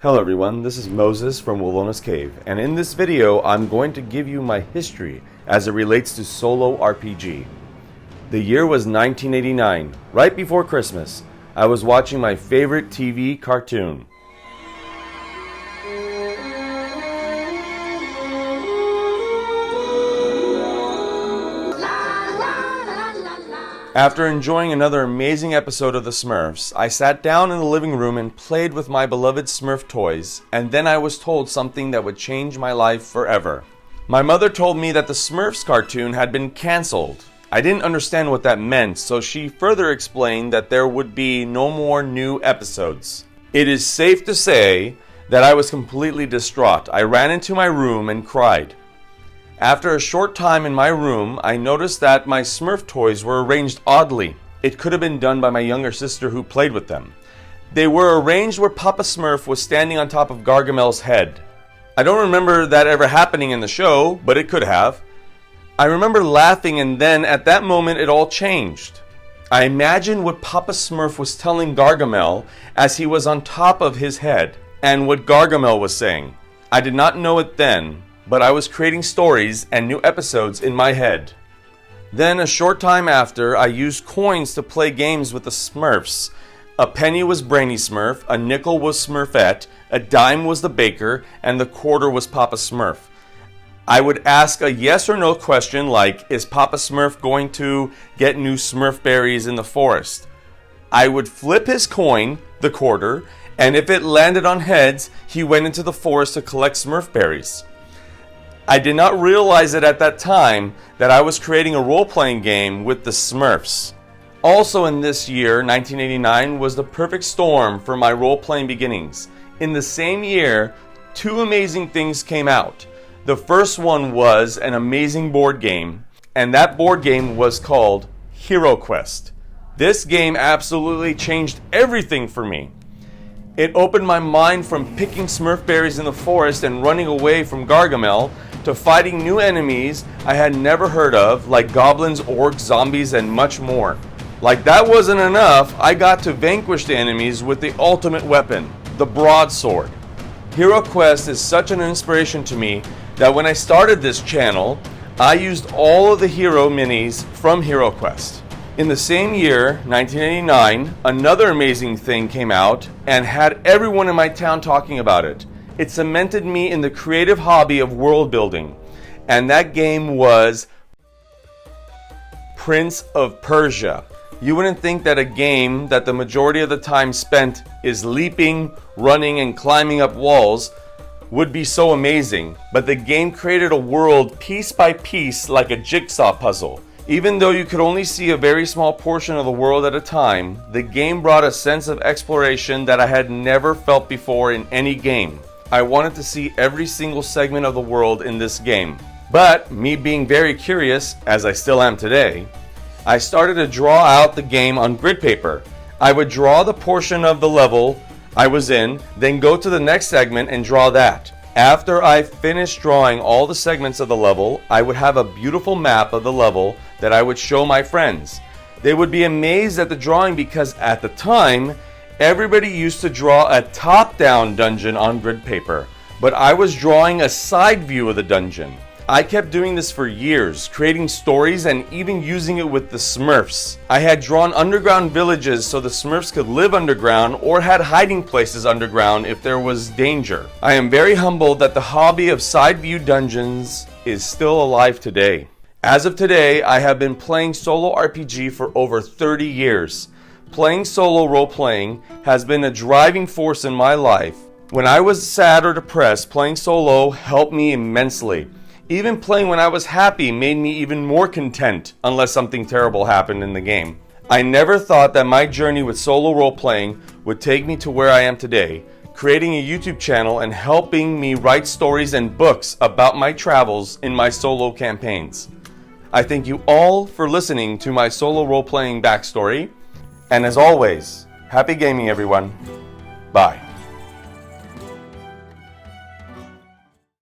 Hello everyone, this is Moses from Wilona's Cave, and in this video I'm going to give you my history as it relates to solo RPG. The year was 1989, right before Christmas. I was watching my favorite TV cartoon. After enjoying another amazing episode of the Smurfs, I sat down in the living room and played with my beloved Smurf toys, and then I was told something that would change my life forever. My mother told me that the Smurfs cartoon had been cancelled. I didn't understand what that meant, so she further explained that there would be no more new episodes. It is safe to say that I was completely distraught. I ran into my room and cried. After a short time in my room, I noticed that my Smurf toys were arranged oddly. It could have been done by my younger sister who played with them. They were arranged where Papa Smurf was standing on top of Gargamel's head. I don't remember that ever happening in the show, but it could have. I remember laughing, and then at that moment it all changed. I imagined what Papa Smurf was telling Gargamel as he was on top of his head, and what Gargamel was saying. I did not know it then, but I was creating stories and new episodes in my head. Then, a short time after, I used coins to play games with the Smurfs. A penny was Brainy Smurf, a nickel was Smurfette, a dime was the baker, and the quarter was Papa Smurf. I would ask a yes or no question like, is Papa Smurf going to get new Smurf berries in the forest? I would flip his coin, the quarter, and if it landed on heads, he went into the forest to collect Smurf berries. I did not realize it at that time that I was creating a role-playing game with the Smurfs. Also in this year, 1989, was the perfect storm for my role-playing beginnings. In the same year, two amazing things came out. The first one was an amazing board game, and that board game was called HeroQuest. This game absolutely changed everything for me. It opened my mind from picking Smurf berries in the forest and running away from Gargamel to fighting new enemies I had never heard of, like goblins, orcs, zombies, and much more. Like that wasn't enough, I got to vanquish the enemies with the ultimate weapon, the broadsword. HeroQuest is such an inspiration to me that when I started this channel, I used all of the hero minis from HeroQuest. In the same year, 1989, another amazing thing came out and had everyone in my town talking about it. It cemented me in the creative hobby of world building, and that game was Prince of Persia. You wouldn't think that a game that the majority of the time spent is leaping, running, and climbing up walls would be so amazing, but the game created a world piece by piece like a jigsaw puzzle. Even though you could only see a very small portion of the world at a time, the game brought a sense of exploration that I had never felt before in any game. I wanted to see every single segment of the world in this game. But, me being very curious, as I still am today, I started to draw out the game on grid paper. I would draw the portion of the level I was in, then go to the next segment and draw that. After I finished drawing all the segments of the level, I would have a beautiful map of the level that I would show my friends. They would be amazed at the drawing because at the time, everybody used to draw a top-down dungeon on grid paper, but I was drawing a side view of the dungeon. I kept doing this for years, creating stories and even using it with the Smurfs. I had drawn underground villages so the Smurfs could live underground or had hiding places underground if there was danger. I am very humbled that the hobby of side view dungeons is still alive today. As of today, I have been playing solo RPG for over 30 years. Playing solo role-playing has been a driving force in my life. When I was sad or depressed, playing solo helped me immensely. Even playing when I was happy made me even more content, unless something terrible happened in the game. I never thought that my journey with solo role-playing would take me to where I am today, creating a YouTube channel and helping me write stories and books about my travels in my solo campaigns. I thank you all for listening to my solo role-playing backstory, and as always, happy gaming everyone. Bye.